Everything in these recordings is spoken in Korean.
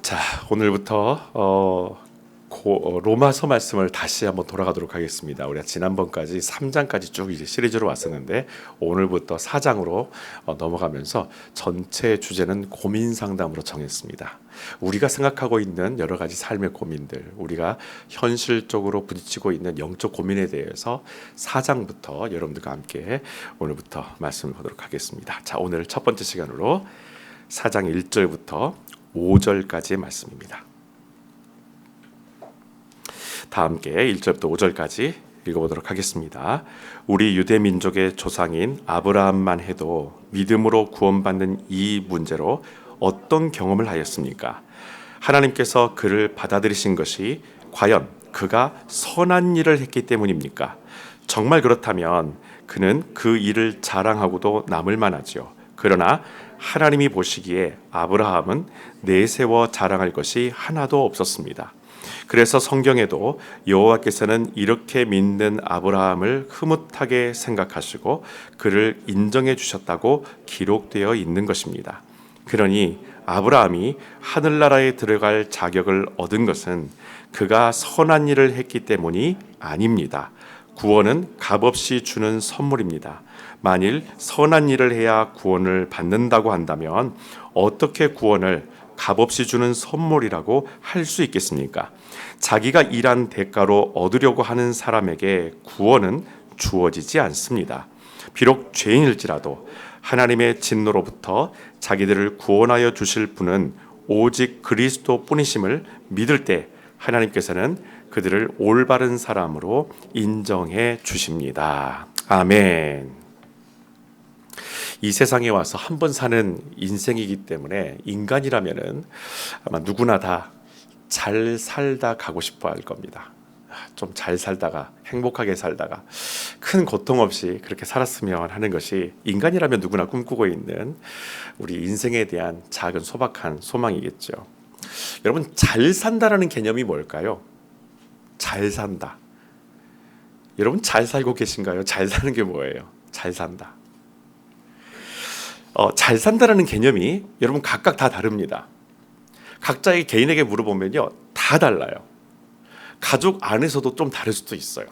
자, 오늘부터 로마서 말씀을 다시 한번 돌아가도록 하겠습니다. 우리가 지난번까지 3장까지 쭉 이제 시리즈로 왔었는데 오늘부터 4장으로 넘어가면서 전체 주제는 고민 상담으로 정했습니다. 우리가 생각하고 있는 여러 가지 삶의 고민들, 우리가 현실적으로 부딪히고 있는 영적 고민에 대해서 4장부터 여러분들과 함께 오늘부터 말씀을 보도록 하겠습니다. 자, 오늘 첫 번째 시간으로 4장 1절부터 5절까지의 말씀입니다. 다 함께 1절부터 5절까지 읽어보도록 하겠습니다. 우리 유대 민족의 조상인 아브라함만 해도 믿음으로 구원받는 이 문제로 어떤 경험을 하였습니까? 하나님께서 그를 받아들이신 것이 과연 그가 선한 일을 했기 때문입니까? 정말 그렇다면 그는 그 일을 자랑하고도 남을 만하지요. 그러나 하나님이 보시기에 아브라함은 내세워 자랑할 것이 하나도 없었습니다. 그래서 성경에도 여호와께서는 이렇게 믿는 아브라함을 흐뭇하게 생각하시고 그를 인정해 주셨다고 기록되어 있는 것입니다. 그러니 아브라함이 하늘나라에 들어갈 자격을 얻은 것은 그가 선한 일을 했기 때문이 아닙니다. 구원은 값없이 주는 선물입니다. 만일 선한 일을 해야 구원을 받는다고 한다면 어떻게 구원을 값없이 주는 선물이라고 할 수 있겠습니까? 자기가 일한 대가로 얻으려고 하는 사람에게 구원은 주어지지 않습니다. 비록 죄인일지라도 하나님의 진노로부터 자기들을 구원하여 주실 분은 오직 그리스도 뿐이심을 믿을 때 하나님께서는 그들을 올바른 사람으로 인정해 주십니다. 아멘. 이 세상에 와서 한 번 사는 인생이기 때문에 인간이라면은 아마 누구나 다 잘 살다 가고 싶어 할 겁니다. 좀 잘 살다가 행복하게 살다가 큰 고통 없이 그렇게 살았으면 하는 것이 인간이라면 누구나 꿈꾸고 있는 우리 인생에 대한 작은 소박한 소망이겠죠. 여러분, 잘 산다라는 개념이 뭘까요? 잘 산다. 여러분, 잘 살고 계신가요? 잘 사는 게 뭐예요? 잘 산다. 잘 산다라는 개념이 여러분 각각 다 다릅니다. 각자의 개인에게 물어보면요, 다 달라요. 가족 안에서도 좀 다를 수도 있어요.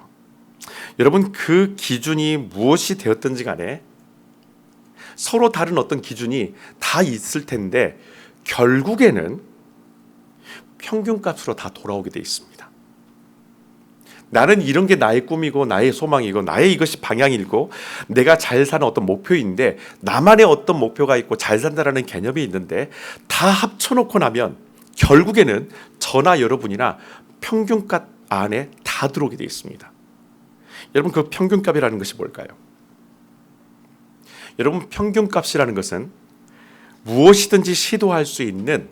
여러분, 그 기준이 무엇이 되었든지 간에 서로 다른 어떤 기준이 다 있을 텐데 결국에는 평균값으로 다 돌아오게 돼 있습니다. 나는 이런 게 나의 꿈이고 나의 소망이고 나의 이것이 방향이고 내가 잘 사는 어떤 목표인데 나만의 어떤 목표가 있고 잘 산다라는 개념이 있는데 다 합쳐놓고 나면 결국에는 저나 여러분이나 평균값 안에 다 들어오게 되어 있습니다. 여러분, 그 평균값이라는 것이 뭘까요? 여러분, 평균값이라는 것은 무엇이든지 시도할 수 있는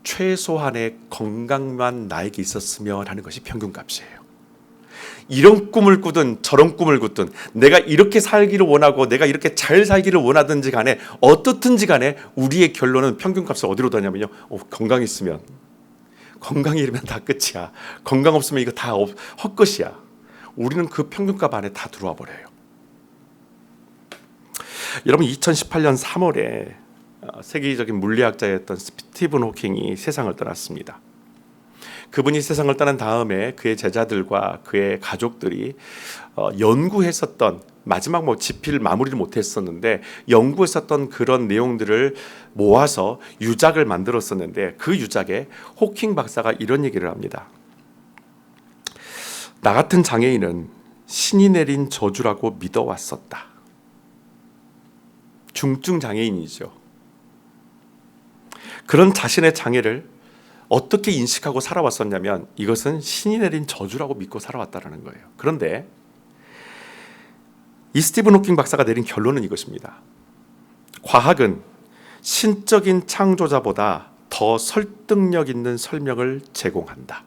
최소한의 건강만 나에게 있었으면 하는 것이 평균값이에요. 이런 꿈을 꾸든 저런 꿈을 꾸든 내가 이렇게 살기를 원하고 내가 이렇게 잘 살기를 원하든지 간에 어떻든지 간에 우리의 결론은 평균값을 어디로 다냐면요, 건강 있으면, 건강이 이러면 다 끝이야. 건강 없으면 이거 다 헛것이야. 우리는 그 평균값 안에 다 들어와 버려요. 여러분, 2018년 3월에 세계적인 물리학자였던 스티븐 호킹이 세상을 떠났습니다. 그분이 세상을 떠난 다음에 그의 제자들과 그의 가족들이 연구했었던 마지막 집필 마무리를 못했었는데 연구했었던 그런 내용들을 모아서 유작을 만들었었는데 그 유작에 호킹 박사가 이런 얘기를 합니다. 나 같은 장애인은 신이 내린 저주라고 믿어왔었다. 중증 장애인이죠. 그런 자신의 장애를 어떻게 인식하고 살아왔었냐면 이것은 신이 내린 저주라고 믿고 살아왔다는 거예요. 그런데 이 스티븐 호킹 박사가 내린 결론은 이것입니다. 과학은 신적인 창조자보다 더 설득력 있는 설명을 제공한다.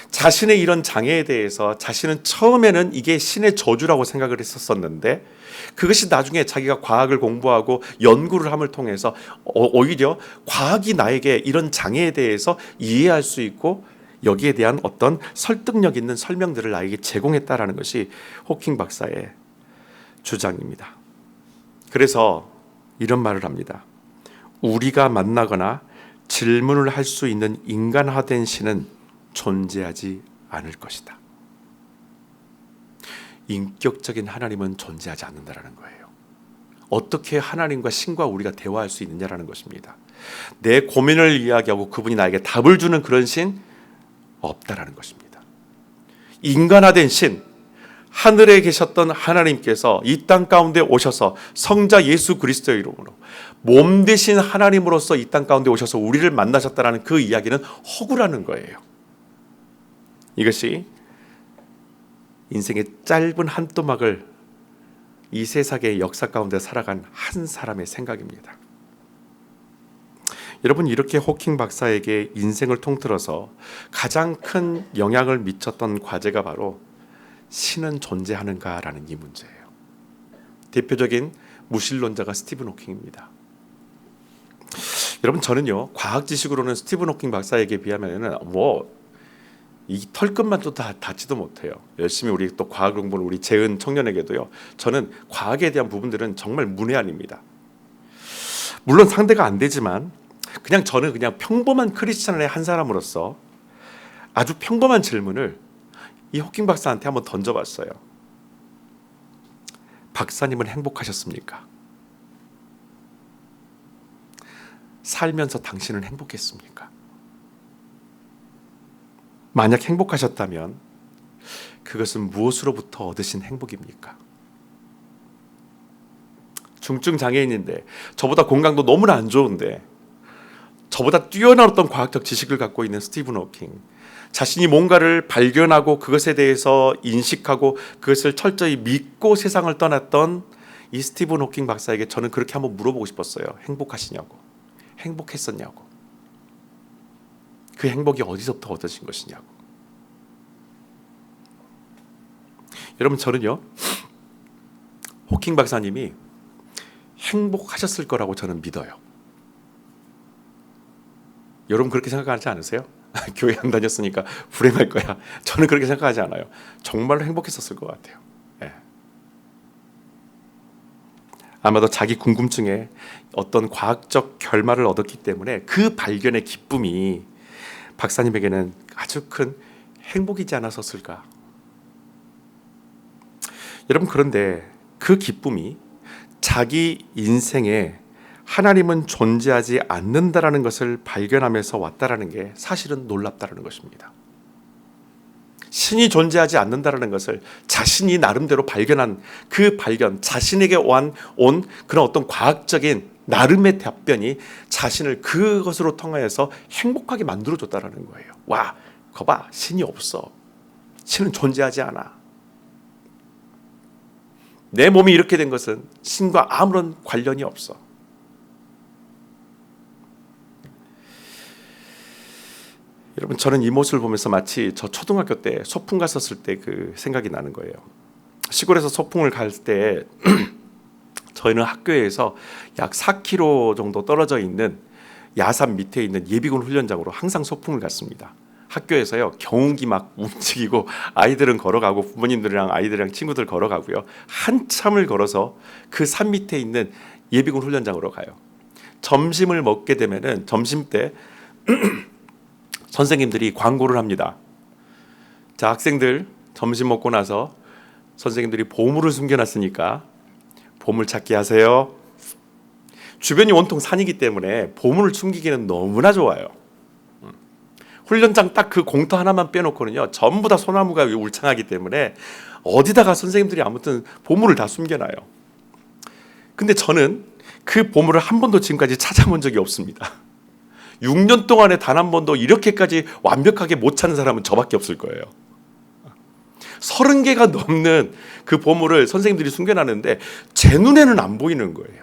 자신의 이런 장애에 대해서 자신은 처음에는 이게 신의 저주라고 생각을 했었는데 그것이 나중에 자기가 과학을 공부하고 연구를 함을 통해서 오히려 과학이 나에게 이런 장애에 대해서 이해할 수 있고 여기에 대한 어떤 설득력 있는 설명들을 나에게 제공했다라는 것이 호킹 박사의 주장입니다. 그래서 이런 말을 합니다. 우리가 만나거나 질문을 할 수 있는 인간화된 신은 존재하지 않을 것이다. 인격적인 하나님은 존재하지 않는다라는 거예요. 어떻게 하나님과 신과 우리가 대화할 수 있느냐라는 것입니다. 내 고민을 이야기하고 그분이 나에게 답을 주는 그런 신 없다라는 것입니다. 인간화된 신, 하늘에 계셨던 하나님께서 이 땅 가운데 오셔서 성자 예수 그리스도의 이름으로 몸 되신 하나님으로서 이 땅 가운데 오셔서 우리를 만나셨다라는 그 이야기는 허구라는 거예요. 이것이 인생의 짧은 한 또막을 이 세상의 역사 가운데 살아간 한 사람의 생각입니다. 여러분, 이렇게 호킹 박사에게 인생을 통틀어서 가장 큰 영향을 미쳤던 과제가 바로 신은 존재하는가라는 이 문제예요. 대표적인 무신론자가 스티븐 호킹입니다. 여러분, 저는요 과학 지식으로는 스티븐 호킹 박사에게 비하면은 이 털끝만도 다 닿지도 못해요. 열심히 우리 또 과학 공부를 우리 재은 청년에게도요. 저는 과학에 대한 부분들은 정말 문외한입니다. 물론 상대가 안 되지만 저는 그냥 평범한 크리스찬의 한 사람으로서 아주 평범한 질문을 이 호킹 박사한테 한번 던져봤어요. 박사님은 행복하셨습니까? 살면서 당신은 행복했습니까? 만약 행복하셨다면 그것은 무엇으로부터 얻으신 행복입니까? 중증 장애인인데 저보다 건강도 너무나 안 좋은데 저보다 뛰어난 어떤 과학적 지식을 갖고 있는 스티븐 호킹, 자신이 뭔가를 발견하고 그것에 대해서 인식하고 그것을 철저히 믿고 세상을 떠났던 이 스티븐 호킹 박사에게 저는 그렇게 한번 물어보고 싶었어요. 행복하시냐고, 행복했었냐고, 그 행복이 어디서부터 얻어진 것이냐고. 여러분, 저는요 호킹 박사님이 행복하셨을 거라고 저는 믿어요. 여러분 그렇게 생각하지 않으세요? 교회 안 다녔으니까 불행할 거야. 저는 그렇게 생각하지 않아요. 정말로 행복했었을 것 같아요. 예. 아마도 자기 궁금증에 어떤 과학적 결말을 얻었기 때문에 그 발견의 기쁨이 박사님에게는 아주 큰 행복이지 않았었을까. 여러분, 그런데 그 기쁨이 자기 인생에 하나님은 존재하지 않는다라는 것을 발견하면서 왔다라는 게 사실은 놀랍다라는 것입니다. 신이 존재하지 않는다라는 것을 자신이 나름대로 발견한 그 발견, 자신에게 온 그런 어떤 과학적인 나름의 답변이 자신을 그것으로 통하여서 행복하게 만들어줬다라는 거예요. 와, 거봐, 신이 없어. 신은 존재하지 않아. 내 몸이 이렇게 된 것은 신과 아무런 관련이 없어. 여러분, 저는 이 모습을 보면서 마치 저 초등학교 때 소풍 갔었을 때 그 생각이 나는 거예요. 시골에서 소풍을 갈 때 저희는 학교에서 약 4km 정도 떨어져 있는 야산 밑에 있는 예비군 훈련장으로 항상 소풍을 갔습니다. 학교에서요 경운기 막 움직이고 아이들은 걸어가고 부모님들이랑 아이들이랑 친구들 걸어가고요. 한참을 걸어서 그 산 밑에 있는 예비군 훈련장으로 가요. 점심을 먹게 되면은 점심 때 선생님들이 광고를 합니다. 자, 학생들 점심 먹고 나서 선생님들이 보물을 숨겨놨으니까 보물 찾기 하세요. 주변이 온통 산이기 때문에 보물을 숨기기는 너무나 좋아요. 훈련장 딱 그 공터 하나만 빼놓고는요 전부 다 소나무가 울창하기 때문에 어디다가 선생님들이 아무튼 보물을 다 숨겨놔요. 근데 저는 그 보물을 한 번도 지금까지 찾아본 적이 없습니다. 6년 동안에 단 한 번도 이렇게까지 완벽하게 못 찾는 사람은 저밖에 없을 거예요. 30개가 넘는 그 보물을 선생님들이 숨겨놨는데 제 눈에는 안 보이는 거예요.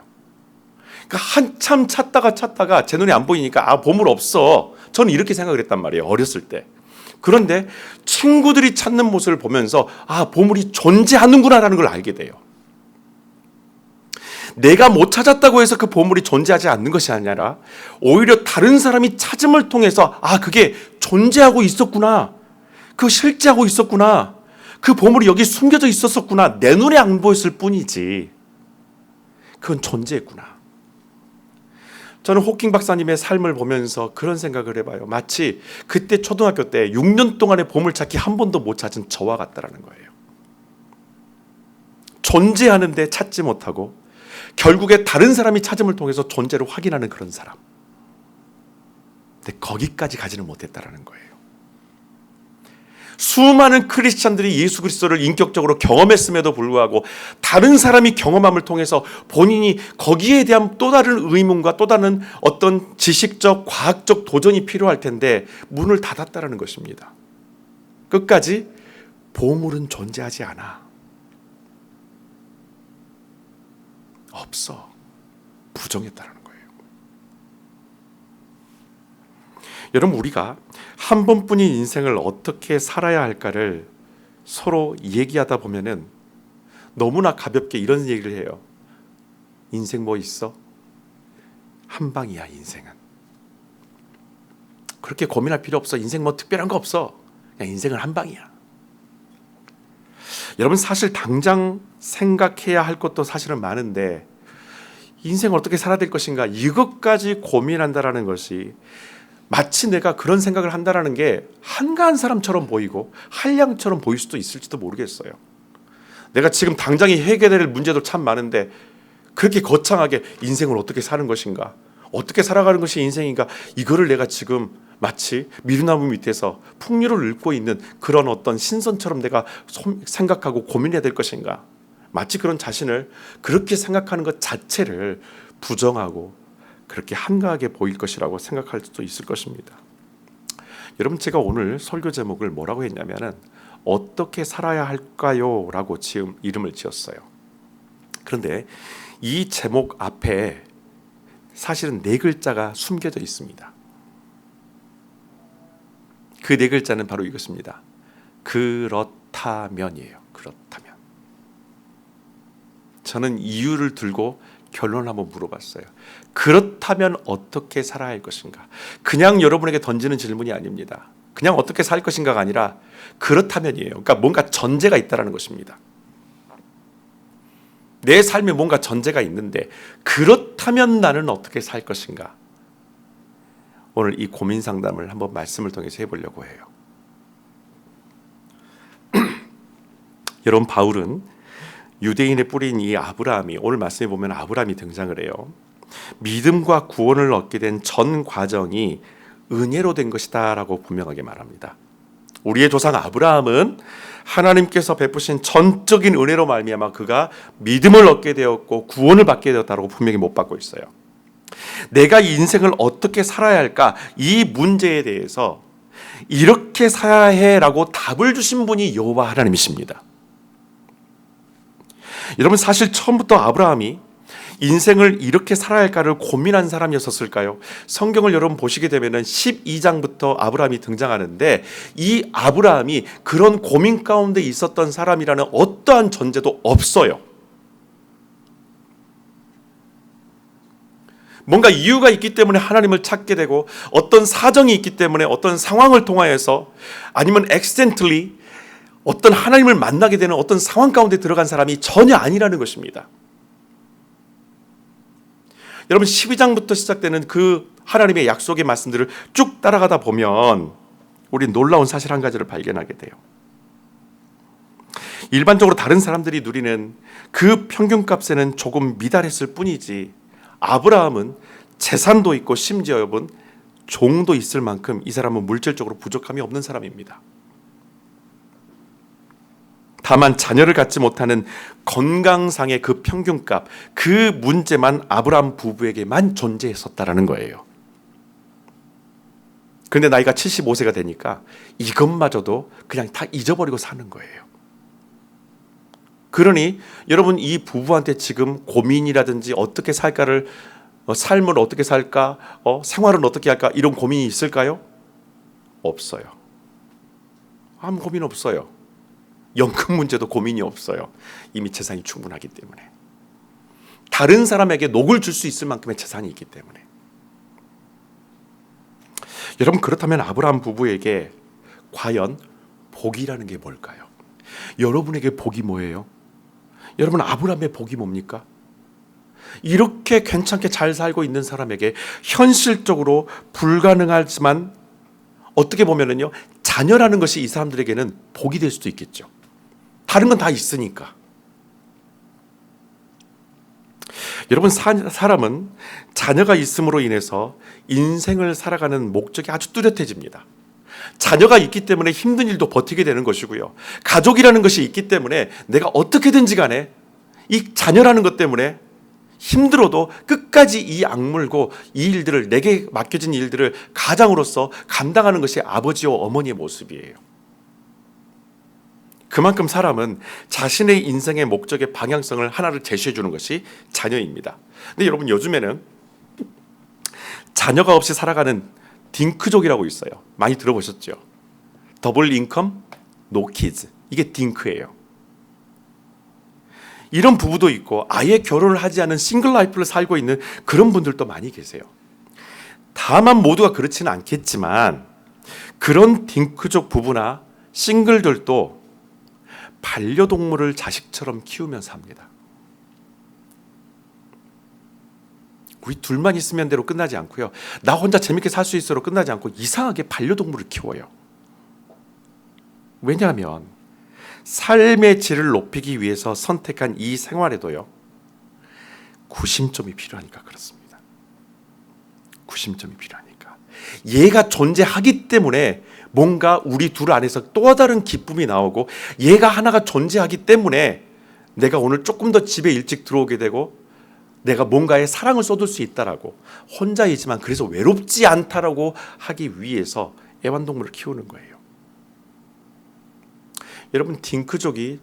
그러니까 한참 찾다가 제 눈에 안 보이니까 아, 보물 없어. 저는 이렇게 생각을 했단 말이에요. 어렸을 때. 그런데 친구들이 찾는 모습을 보면서 아, 보물이 존재하는구나라는 걸 알게 돼요. 내가 못 찾았다고 해서 그 보물이 존재하지 않는 것이 아니라 오히려 다른 사람이 찾음을 통해서 아, 그게 존재하고 있었구나. 그 실제하고 있었구나. 그 보물이 여기 숨겨져 있었구나. 내 눈에 안 보였을 뿐이지. 그건 존재했구나. 저는 호킹 박사님의 삶을 보면서 그런 생각을 해봐요. 마치 그때 초등학교 때 6년 동안의 보물찾기 한 번도 못 찾은 저와 같다라는 거예요. 존재하는데 찾지 못하고 결국에 다른 사람이 찾음을 통해서 존재를 확인하는 그런 사람. 근데 거기까지 가지는 못했다라는 거예요. 수많은 크리스찬들이 예수 그리스도를 인격적으로 경험했음에도 불구하고 다른 사람이 경험함을 통해서 본인이 거기에 대한 또 다른 의문과 또 다른 어떤 지식적, 과학적 도전이 필요할 텐데 문을 닫았다라는 것입니다. 끝까지 보물은 존재하지 않아. 없어. 부정했다라는 거예요. 여러분, 우리가 한 번뿐인 인생을 어떻게 살아야 할까를 서로 얘기하다 보면은 너무나 가볍게 이런 얘기를 해요. 인생 뭐 있어? 한 방이야, 인생은. 그렇게 고민할 필요 없어. 인생 뭐 특별한 거 없어. 그냥 인생은 한 방이야. 여러분, 사실 당장 생각해야 할 것도 사실은 많은데 인생을 어떻게 살아야 될 것인가, 이것까지 고민한다라는 것이 마치 내가 그런 생각을 한다라는 게 한가한 사람처럼 보이고 한량처럼 보일 수도 있을지도 모르겠어요. 내가 지금 당장이 해결될 문제도 참 많은데 그렇게 거창하게 인생을 어떻게 사는 것인가, 어떻게 살아가는 것이 인생인가, 이거를 내가 지금 마치 미루나무 밑에서 풍류를 읊고 있는 그런 어떤 신선처럼 내가 생각하고 고민해야 될 것인가, 마치 그런 자신을 그렇게 생각하는 것 자체를 부정하고 그렇게 한가하게 보일 것이라고 생각할 수도 있을 것입니다. 여러분, 제가 오늘 설교 제목을 뭐라고 했냐면은 어떻게 살아야 할까요? 라고 지금 이름을 지었어요. 그런데 이 제목 앞에 사실은 4글자가 숨겨져 있습니다. 그 4글자는 바로 이것입니다. 그렇다면이에요. 그렇다면. 저는 이유를 들고 결론을 한번 물어봤어요. 그렇다면 어떻게 살아야 할 것인가? 그냥 여러분에게 던지는 질문이 아닙니다. 그냥 어떻게 살 것인가가 아니라 그렇다면이에요. 그러니까 뭔가 전제가 있다는 것입니다. 내 삶에 뭔가 전제가 있는데 그렇다면 나는 어떻게 살 것인가? 오늘 이 고민 상담을 한번 말씀을 통해서 해보려고 해요. 여러분, 바울은 유대인의 뿌리인 이 아브라함이, 오늘 말씀에 보면 아브라함이 등장을 해요. 믿음과 구원을 얻게 된 전 과정이 은혜로 된 것이다 라고 분명하게 말합니다. 우리의 조상 아브라함은 하나님께서 베푸신 전적인 은혜로 말미암아 그가 믿음을 얻게 되었고 구원을 받게 되었다고 분명히 못 받고 있어요. 내가 이 인생을 어떻게 살아야 할까, 이 문제에 대해서 이렇게 살아야 해라고 답을 주신 분이 여호와 하나님이십니다. 여러분, 사실 처음부터 아브라함이 인생을 이렇게 살아야 할까를 고민한 사람이었을까요? 성경을 여러분 보시게 되면 12장부터 아브라함이 등장하는데 이 아브라함이 그런 고민 가운데 있었던 사람이라는 어떠한 전제도 없어요. 뭔가 이유가 있기 때문에 하나님을 찾게 되고 어떤 사정이 있기 때문에 어떤 상황을 통하여서 아니면 accidentally 어떤 하나님을 만나게 되는 어떤 상황 가운데 들어간 사람이 전혀 아니라는 것입니다. 여러분, 12장부터 시작되는 그 하나님의 약속의 말씀들을 쭉 따라가다 보면 우리 놀라운 사실 한 가지를 발견하게 돼요. 일반적으로 다른 사람들이 누리는 그 평균값에는 조금 미달했을 뿐이지 아브라함은 재산도 있고 심지어 여러분 종도 있을 만큼 이 사람은 물질적으로 부족함이 없는 사람입니다. 다만 자녀를 갖지 못하는 건강상의 그 평균값, 그 문제만 아브라함 부부에게만 존재했었다라는 거예요. 그런데 나이가 75세가 되니까 이것마저도 그냥 다 잊어버리고 사는 거예요. 그러니 여러분, 이 부부한테 지금 고민이라든지 어떻게 살까를, 삶을 어떻게 살까, 생활은 어떻게 할까, 이런 고민이 있을까요? 없어요. 아무 고민 없어요. 연금 문제도 고민이 없어요. 이미 재산이 충분하기 때문에. 다른 사람에게 녹을 줄 수 있을 만큼의 재산이 있기 때문에. 여러분, 그렇다면 아브라함 부부에게 과연 복이라는 게 뭘까요? 여러분에게 복이 뭐예요? 여러분, 아브라함의 복이 뭡니까? 이렇게 괜찮게 잘 살고 있는 사람에게 현실적으로 불가능하지만 어떻게 보면은요, 자녀라는 것이 이 사람들에게는 복이 될 수도 있겠죠. 다른 건 다 있으니까. 여러분, 사람은 자녀가 있음으로 인해서 인생을 살아가는 목적이 아주 뚜렷해집니다. 자녀가 있기 때문에 힘든 일도 버티게 되는 것이고요. 가족이라는 것이 있기 때문에 내가 어떻게든지 간에 이 자녀라는 것 때문에 힘들어도 끝까지 이 악물고 이 일들을, 내게 맡겨진 일들을 가장으로서 감당하는 것이 아버지와 어머니의 모습이에요. 그만큼 사람은 자신의 인생의 목적의 방향성을 하나를 제시해 주는 것이 자녀입니다. 근데 여러분, 요즘에는 자녀가 없이 살아가는 딩크족이라고 있어요. 많이 들어보셨죠? 더블 인컴, 노 키즈. 이게 딩크예요. 이런 부부도 있고 아예 결혼을 하지 않은 싱글 라이프를 살고 있는 그런 분들도 많이 계세요. 다만 모두가 그렇지는 않겠지만 그런 딩크족 부부나 싱글들도 반려동물을 자식처럼 키우면서 삽니다. 우리 둘만 있으면 대로 끝나지 않고요. 나 혼자 재밌게 살 수 있어로 끝나지 않고 이상하게 반려동물을 키워요. 왜냐하면 삶의 질을 높이기 위해서 선택한 이 생활에도요, 구심점이 필요하니까 그렇습니다. 구심점이 필요하니까. 얘가 존재하기 때문에 뭔가 우리 둘 안에서 또 다른 기쁨이 나오고, 얘가 하나가 존재하기 때문에 내가 오늘 조금 더 집에 일찍 들어오게 되고 내가 뭔가에 사랑을 쏟을 수 있다라고, 혼자이지만 그래서 외롭지 않다라고 하기 위해서 애완동물을 키우는 거예요. 여러분, 딩크족이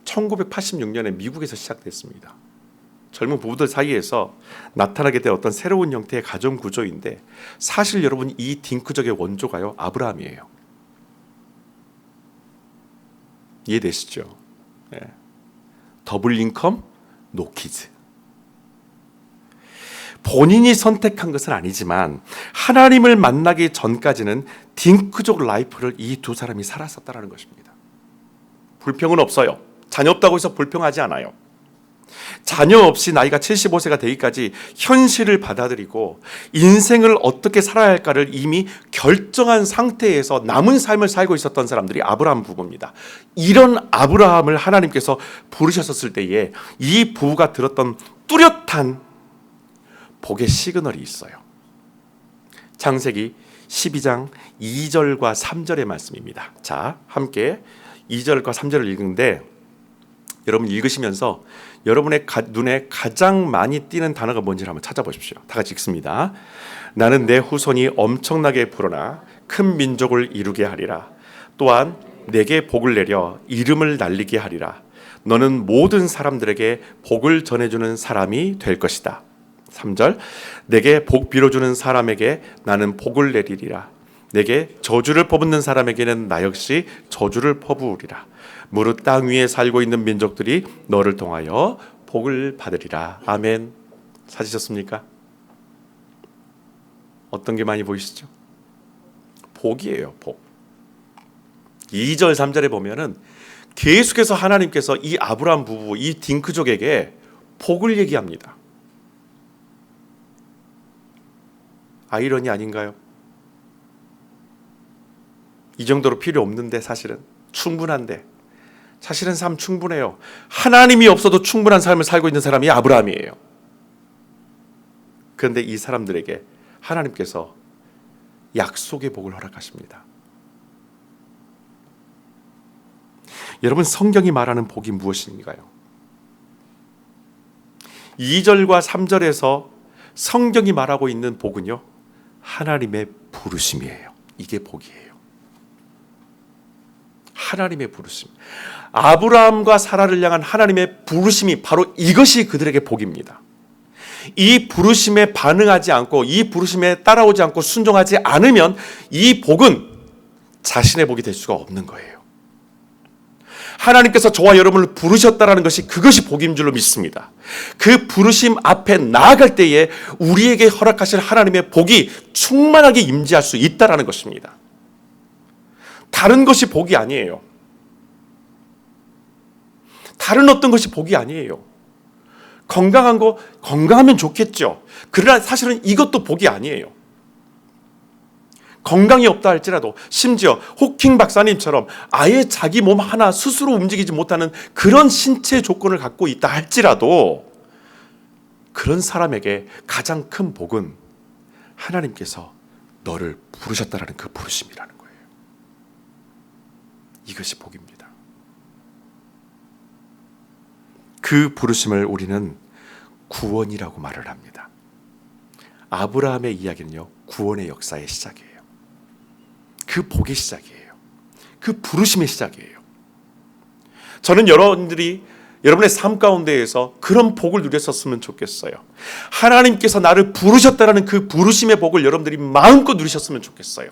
1986년에 미국에서 시작됐습니다. 젊은 부부들 사이에서 나타나게 된 어떤 새로운 형태의 가정 구조인데, 사실 여러분, 이 딩크족의 원조가요, 아브라함이에요. 이해되시죠? 네. 더블 인컴, 노 키즈. 본인이 선택한 것은 아니지만 하나님을 만나기 전까지는 딩크족 라이프를 이 두 사람이 살았었다는 것입니다. 불평은 없어요. 자녀 없다고 해서 불평하지 않아요. 자녀 없이 나이가 75세가 되기까지 현실을 받아들이고 인생을 어떻게 살아야 할까를 이미 결정한 상태에서 남은 삶을 살고 있었던 사람들이 아브라함 부부입니다. 이런 아브라함을 하나님께서 부르셨을 때에 이 부부가 들었던 뚜렷한 복의 시그널이 있어요. 창세기 12장 2절과 3절의 말씀입니다. 자, 함께 2절과 3절을 읽는데, 여러분 읽으시면서 여러분의 눈에 가장 많이 띄는 단어가 뭔지를 한번 찾아보십시오. 다 같이 읽습니다. 나는 내 후손이 엄청나게 불어나 큰 민족을 이루게 하리라. 또한 내게 복을 내려 이름을 날리게 하리라. 너는 모든 사람들에게 복을 전해주는 사람이 될 것이다. 3절, 내게 복 빌어주는 사람에게 나는 복을 내리리라. 내게 저주를 퍼붓는 사람에게는 나 역시 저주를 퍼부으리라. 무릇 땅 위에 살고 있는 민족들이 너를 통하여 복을 받으리라. 아멘. 찾으셨습니까? 어떤 게 많이 보이시죠? 복이에요, 복. 2절, 3절에 보면은 계속해서 하나님께서 이 아브라함 부부, 이 딩크족에게 복을 얘기합니다. 아이러니 아닌가요? 이 정도로 필요 없는데, 사실은 충분한데, 사실은 삶 충분해요. 하나님이 없어도 충분한 삶을 살고 있는 사람이 아브라함이에요. 그런데 이 사람들에게 하나님께서 약속의 복을 허락하십니다. 여러분, 성경이 말하는 복이 무엇인가요? 2절과 3절에서 성경이 말하고 있는 복은요, 하나님의 부르심이에요. 이게 복이에요. 하나님의 부르심. 아브라함과 사라를 향한 하나님의 부르심이 바로 이것이 그들에게 복입니다. 이 부르심에 반응하지 않고, 이 부르심에 따라오지 않고 순종하지 않으면 이 복은 자신의 복이 될 수가 없는 거예요. 하나님께서 저와 여러분을 부르셨다라는 것이, 그것이 복인 줄로 믿습니다. 그 부르심 앞에 나아갈 때에 우리에게 허락하실 하나님의 복이 충만하게 임재할 수 있다라는 것입니다. 다른 것이 복이 아니에요. 다른 어떤 것이 복이 아니에요. 건강하면 좋겠죠. 그러나 사실은 이것도 복이 아니에요. 건강이 없다 할지라도 심지어 호킹 박사님처럼 아예 자기 몸 하나 스스로 움직이지 못하는 그런 신체 조건을 갖고 있다 할지라도 그런 사람에게 가장 큰 복은 하나님께서 너를 부르셨다라는 그 부르심이라는 거예요. 이것이 복입니다. 그 부르심을 우리는 구원이라고 말을 합니다. 아브라함의 이야기는요, 구원의 역사의 시작이에요. 그 복의 시작이에요. 그 부르심의 시작이에요. 저는 여러분의 삶 가운데에서 그런 복을 누렸었으면 좋겠어요. 하나님께서 나를 부르셨다라는 그 부르심의 복을 여러분들이 마음껏 누리셨으면 좋겠어요.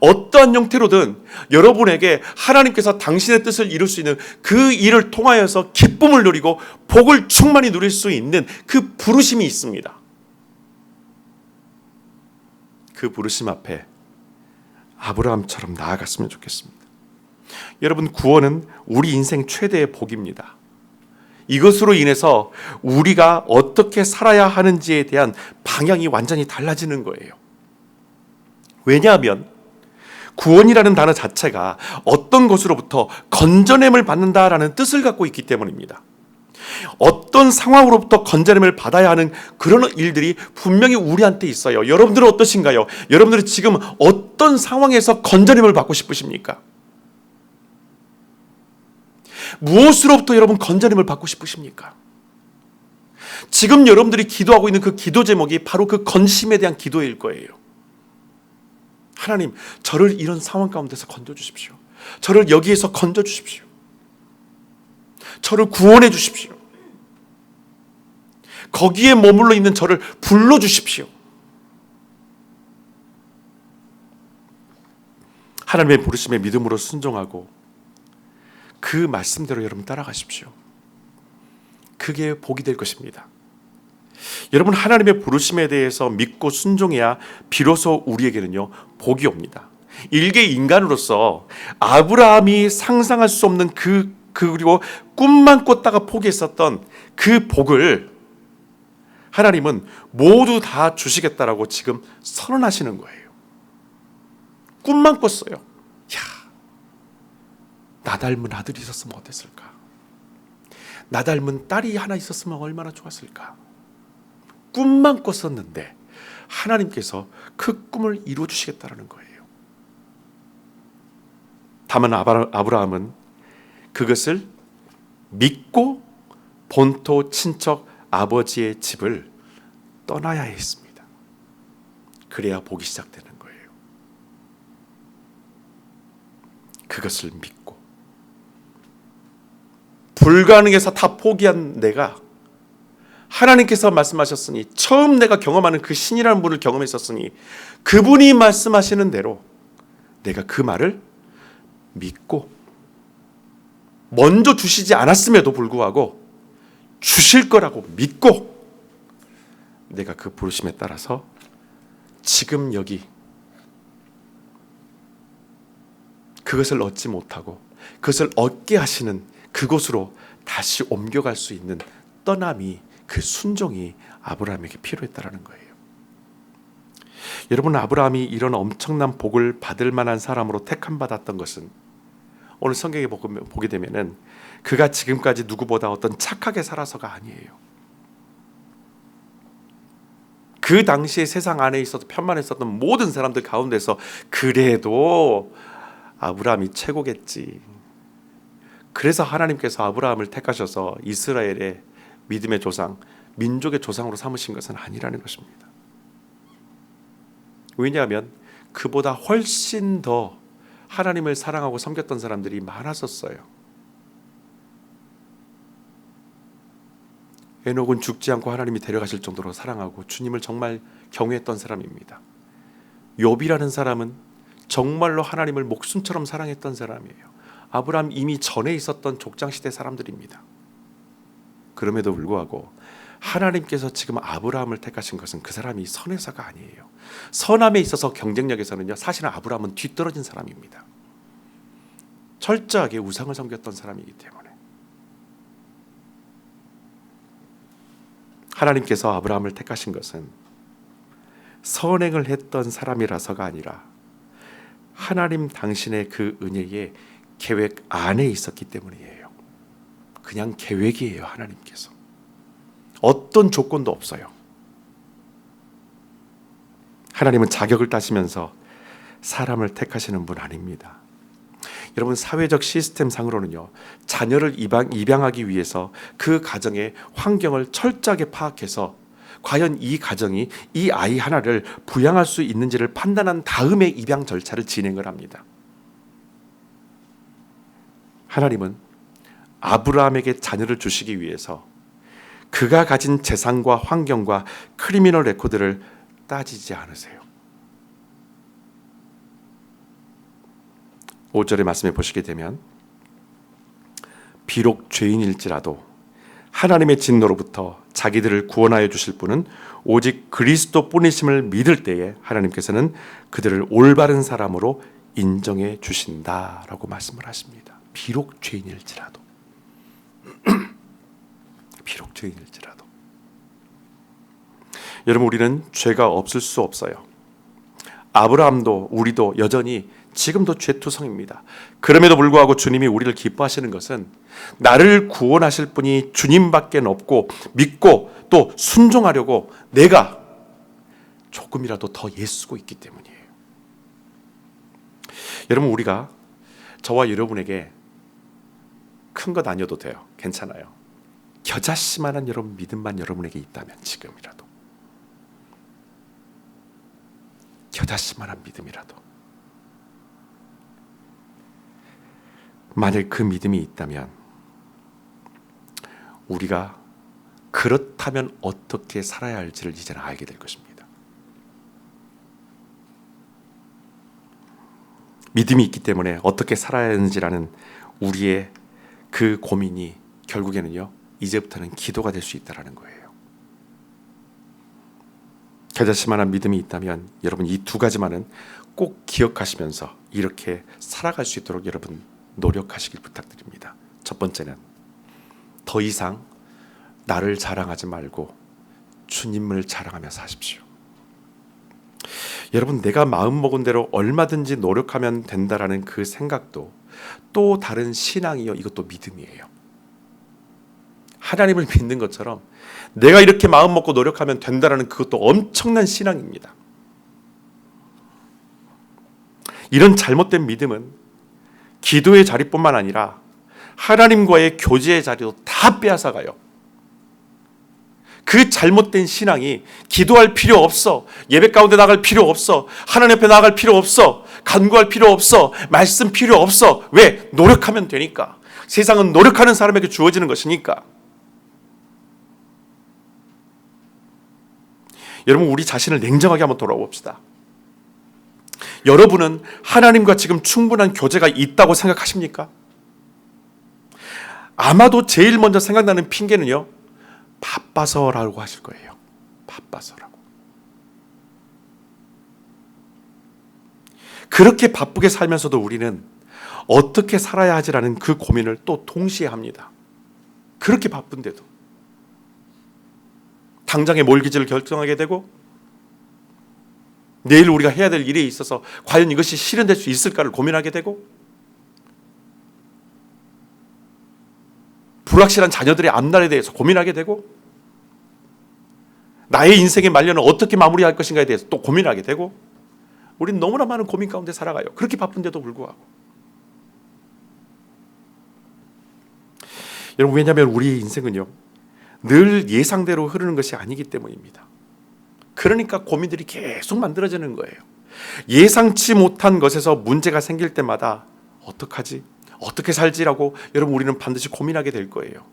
어떠한 형태로든 여러분에게 하나님께서 당신의 뜻을 이룰 수 있는 그 일을 통하여서 기쁨을 누리고 복을 충만히 누릴 수 있는 그 부르심이 있습니다. 그 부르심 앞에 아브라함처럼 나아갔으면 좋겠습니다. 여러분, 구원은 우리 인생 최대의 복입니다. 이것으로 인해서 우리가 어떻게 살아야 하는지에 대한 방향이 완전히 달라지는 거예요. 왜냐하면 구원이라는 단어 자체가 어떤 것으로부터 건져냄을 받는다라는 뜻을 갖고 있기 때문입니다. 어떤 상황으로부터 건져냄을 받아야 하는 그런 일들이 분명히 우리한테 있어요. 여러분들은 어떠신가요? 여러분들은 지금 어떤 상황에서 건져냄을 받고 싶으십니까? 무엇으로부터 여러분 건져냄을 받고 싶으십니까? 지금 여러분들이 기도하고 있는 그 기도 제목이 바로 그 건심에 대한 기도일 거예요. 하나님, 저를 이런 상황 가운데서 건져주십시오. 저를 여기에서 건져주십시오. 저를 구원해 주십시오. 거기에 머물러 있는 저를 불러주십시오. 하나님의 부르심에 믿음으로 순종하고 그 말씀대로 여러분 따라가십시오. 그게 복이 될 것입니다. 여러분, 하나님의 부르심에 대해서 믿고 순종해야 비로소 우리에게는요, 복이 옵니다. 일개 인간으로서 아브라함이 상상할 수 없는 그리고 꿈만 꿨다가 포기했었던 그 복을 하나님은 모두 다 주시겠다라고 지금 선언하시는 거예요. 꿈만 꿨어요. 나 닮은 아들이 있었으면 어땠을까? 나 닮은 딸이 하나 있었으면 얼마나 좋았을까? 꿈만 꿨었는데 하나님께서 그 꿈을 이루어 주시겠다라는 거예요. 다만 아브라함은 그것을 믿고 본토 친척 아버지의 집을 떠나야 했습니다. 그래야 복이 시작되는 거예요. 그것을 믿고 불가능해서 다 포기한 내가 하나님께서 말씀하셨으니, 처음 내가 경험하는 그 신이라는 분을 경험했었으니 그분이 말씀하시는 대로 내가 그 말을 믿고, 먼저 주시지 않았음에도 불구하고 주실 거라고 믿고 내가 그 부르심에 따라서 지금 여기 그것을 얻지 못하고 그것을 얻게 하시는 그곳으로 다시 옮겨갈 수 있는 떠남이, 그 순종이 아브라함에게 필요했다라는 거예요. 여러분, 아브라함이 이런 엄청난 복을 받을 만한 사람으로 택함받았던 것은 오늘 성경에 보게 되면은 그가 지금까지 누구보다 어떤 착하게 살아서가 아니에요. 그 당시에 세상 안에 있어도 편만했었던 모든 사람들 가운데서 그래도 아브라함이 최고겠지. 그래서 하나님께서 아브라함을 택하셔서 이스라엘의 믿음의 조상, 민족의 조상으로 삼으신 것은 아니라는 것입니다. 왜냐하면 그보다 훨씬 더 하나님을 사랑하고 섬겼던 사람들이 많았었어요. 에녹은 죽지 않고 하나님이 데려가실 정도로 사랑하고 주님을 정말 경외했던 사람입니다. 욥이라는 사람은 정말로 하나님을 목숨처럼 사랑했던 사람이에요. 아브라함 이미 전에 있었던 족장시대 사람들입니다. 그럼에도 불구하고 하나님께서 지금 아브라함을 택하신 것은 그 사람이 선해서가 아니에요. 선함에 있어서 경쟁력에서는요, 사실은 아브라함은 뒤떨어진 사람입니다. 철저하게 우상을 섬겼던 사람이기 때문에. 하나님께서 아브라함을 택하신 것은 선행을 했던 사람이라서가 아니라 하나님 당신의 그 은혜의 계획 안에 있었기 때문이에요. 그냥 계획이에요. 하나님께서 어떤 조건도 없어요. 하나님은 자격을 따시면서 사람을 택하시는 분 아닙니다. 여러분, 사회적 시스템 상으로는요, 자녀를 입양하기 위해서 그 가정의 환경을 철저하게 파악해서 과연 이 가정이 이 아이 하나를 부양할 수 있는지를 판단한 다음에 입양 절차를 진행을 합니다. 하나님은 아브라함에게 자녀를 주시기 위해서 그가 가진 재산과 환경과 크리미널 레코드를 따지지 않으세요. 5절의 말씀에 보시게 되면 비록 죄인일지라도 하나님의 진노로부터 자기들을 구원하여 주실 분은 오직 그리스도뿐이심을 믿을 때에 하나님께서는 그들을 올바른 사람으로 인정해 주신다라고 말씀을 하십니다. 비록 죄인일지라도 비록 죄인일지라도 여러분, 우리는 죄가 없을 수 없어요. 아브라함도 우리도 여전히 지금도 죄투성입니다. 그럼에도 불구하고 주님이 우리를 기뻐하시는 것은 나를 구원하실 분이 주님밖에 없고 믿고 또 순종하려고 내가 조금이라도 더 애쓰고 있기 때문이에요. 여러분, 우리가 저와 여러분에게 큰 것 아니어도 돼요. 괜찮아요. 겨자씨만한 여러분 믿음만 여러분에게 있다면 지금이라도 겨자씨만한 믿음이라도 만일 그 믿음이 있다면 우리가 그렇다면 어떻게 살아야 할지를 이제는 알게 될 것입니다. 믿음이 있기 때문에 어떻게 살아야 하는지라는 우리의 그 고민이 결국에는요, 이제부터는 기도가 될 수 있다는 거예요. 겨자씨만한 믿음이 있다면 여러분 이 두 가지만은 꼭 기억하시면서 이렇게 살아갈 수 있도록 여러분 노력하시길 부탁드립니다. 첫 번째는 더 이상 나를 자랑하지 말고 주님을 자랑하며 사십시오. 여러분, 내가 마음먹은 대로 얼마든지 노력하면 된다라는 그 생각도 또 다른 신앙이요, 이것도 믿음이에요. 하나님을 믿는 것처럼 내가 이렇게 마음먹고 노력하면 된다라는 그것도 엄청난 신앙입니다. 이런 잘못된 믿음은 기도의 자리뿐만 아니라 하나님과의 교제의 자리도 다 빼앗아가요. 그 잘못된 신앙이 기도할 필요 없어, 예배 가운데 나갈 필요 없어, 하나님 앞에 나갈 필요 없어, 간구할 필요 없어, 말씀 필요 없어. 왜? 노력하면 되니까. 세상은 노력하는 사람에게 주어지는 것이니까. 여러분, 우리 자신을 냉정하게 한번 돌아봅시다. 여러분은 하나님과 지금 충분한 교제가 있다고 생각하십니까? 아마도 제일 먼저 생각나는 핑계는요, 바빠서라고 하실 거예요. 바빠서라고. 그렇게 바쁘게 살면서도 우리는 어떻게 살아야 하지라는 그 고민을 또 동시에 합니다. 그렇게 바쁜데도 당장의 몰기지를 결정하게 되고 내일 우리가 해야 될 일에 있어서 과연 이것이 실현될 수 있을까를 고민하게 되고 불확실한 자녀들의 앞날에 대해서 고민하게 되고 나의 인생의 말년을 어떻게 마무리할 것인가에 대해서 또 고민하게 되고 우리는 너무나 많은 고민 가운데 살아가요. 그렇게 바쁜데도 불구하고. 여러분, 왜냐하면 우리의 인생은요, 늘 예상대로 흐르는 것이 아니기 때문입니다. 그러니까 고민들이 계속 만들어지는 거예요. 예상치 못한 것에서 문제가 생길 때마다 어떡하지? 어떻게 살지라고 여러분 우리는 반드시 고민하게 될 거예요.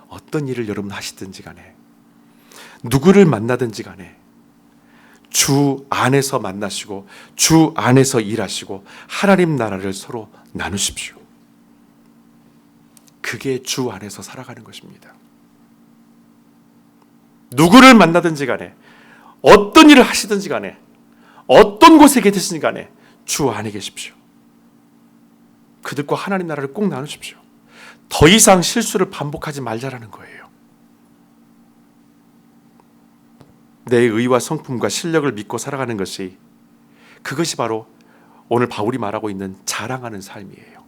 어떤 일을 여러분 하시든지 간에 누구를 만나든지 간에 주 안에서 만나시고 주 안에서 일하시고 하나님 나라를 서로 나누십시오. 그게 주 안에서 살아가는 것입니다. 누구를 만나든지 간에 어떤 일을 하시든지 간에 어떤 곳에 계시든지 간에 주 안에 계십시오. 그들과 하나님 나라를 꼭 나누십시오. 더 이상 실수를 반복하지 말자라는 거예요. 내 의와 성품과 실력을 믿고 살아가는 것이, 그것이 바로 오늘 바울이 말하고 있는 자랑하는 삶이에요.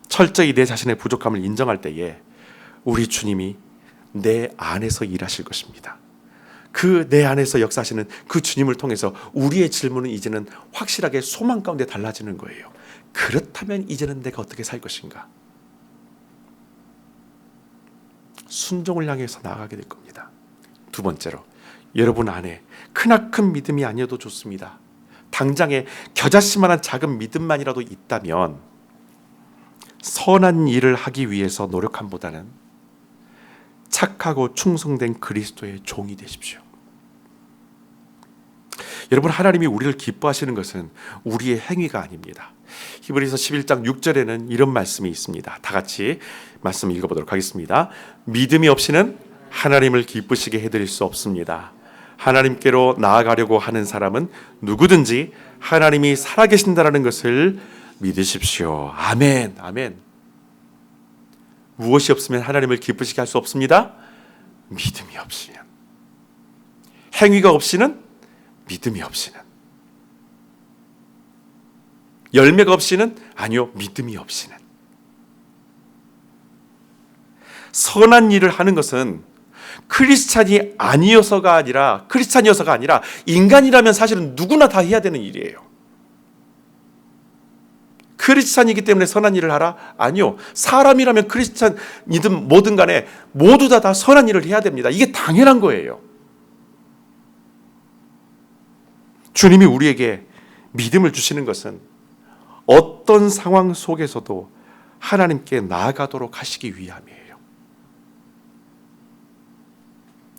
철저히 내 자신의 부족함을 인정할 때에 우리 주님이 내 안에서 일하실 것입니다. 그 내 안에서 역사하시는 그 주님을 통해서 우리의 질문은 이제는 확실하게 소망 가운데 달라지는 거예요. 그렇다면 이제는 내가 어떻게 살 것인가? 순종을 향해서 나아가게 될 겁니다. 두 번째로, 여러분 안에 크나큰 믿음이 아니어도 좋습니다. 당장에 겨자씨만한 작은 믿음만이라도 있다면 선한 일을 하기 위해서 노력함보다는 착하고 충성된 그리스도의 종이 되십시오. 여러분, 하나님이 우리를 기뻐하시는 것은 우리의 행위가 아닙니다. 히브리서 11장 6절에는 이런 말씀이 있습니다. 다 같이 말씀 읽어보도록 하겠습니다. 믿음이 없이는 하나님을 기쁘시게 해드릴 수 없습니다. 하나님께로 나아가려고 하는 사람은 누구든지 하나님이 살아계신다라는 것을 믿으십시오. 아멘, 아멘. 무엇이 없으면 하나님을 기쁘시게 할 수 없습니다? 믿음이 없이는. 행위가 없이는, 믿음이 없이는. 열매가 없이는, 아니요, 믿음이 없이는. 선한 일을 하는 것은 크리스찬이어서가 아니라 인간이라면 사실은 누구나 다 해야 되는 일이에요. 크리스찬이기 때문에 선한 일을 하라? 아니요. 사람이라면 크리스찬이든 뭐든 간에 모두 다 선한 일을 해야 됩니다. 이게 당연한 거예요. 주님이 우리에게 믿음을 주시는 것은 어떤 상황 속에서도 하나님께 나아가도록 하시기 위함이에요.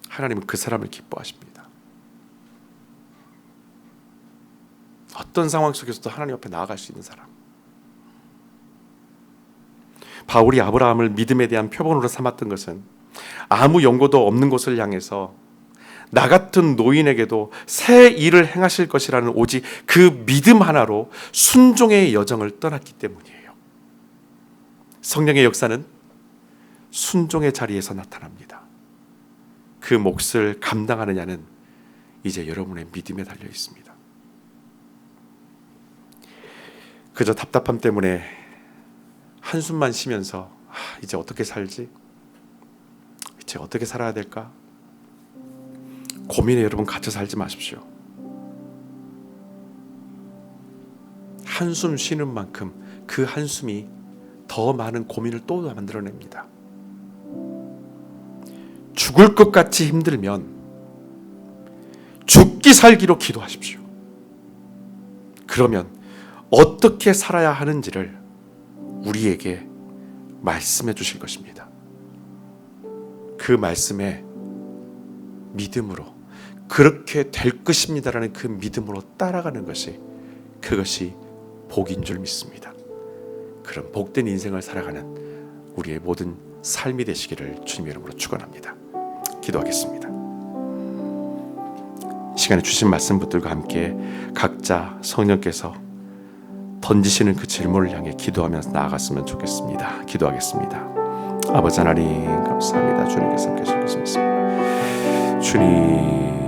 하나님은 그 사람을 기뻐하십니다. 어떤 상황 속에서도 하나님 앞에 나아갈 수 있는 사람. 바울이 아브라함을 믿음에 대한 표본으로 삼았던 것은 아무 연고도 없는 곳을 향해서 나 같은 노인에게도 새 일을 행하실 것이라는 오직 그 믿음 하나로 순종의 여정을 떠났기 때문이에요. 성령의 역사는 순종의 자리에서 나타납니다. 그 몫을 감당하느냐는 이제 여러분의 믿음에 달려 있습니다. 그저 답답함 때문에 한숨만 쉬면서 이제 어떻게 살지? 이제 어떻게 살아야 될까? 고민에 여러분 갇혀 살지 마십시오. 한숨 쉬는 만큼 그 한숨이 더 많은 고민을 또 만들어냅니다. 죽을 것 같이 힘들면 죽기 살기로 기도하십시오. 그러면 어떻게 살아야 하는지를 우리에게 말씀해 주실 것입니다. 그 말씀에 믿음으로 그렇게 될 것입니다라는 그 믿음으로 따라가는 것이, 그것이 복인 줄 믿습니다. 그런 복된 인생을 살아가는 우리의 모든 삶이 되시기를 주님의 이름으로 축원합니다. 기도하겠습니다. 시간에 주신 말씀 붙들과 함께 각자 성령께서 던지시는 그 질문을 향해 기도하면서 나아갔으면 좋겠습니다. 기도하겠습니다. 아버지 하나님 감사합니다. 주님께서 함께 해주실 것을 믿습니다. 주님,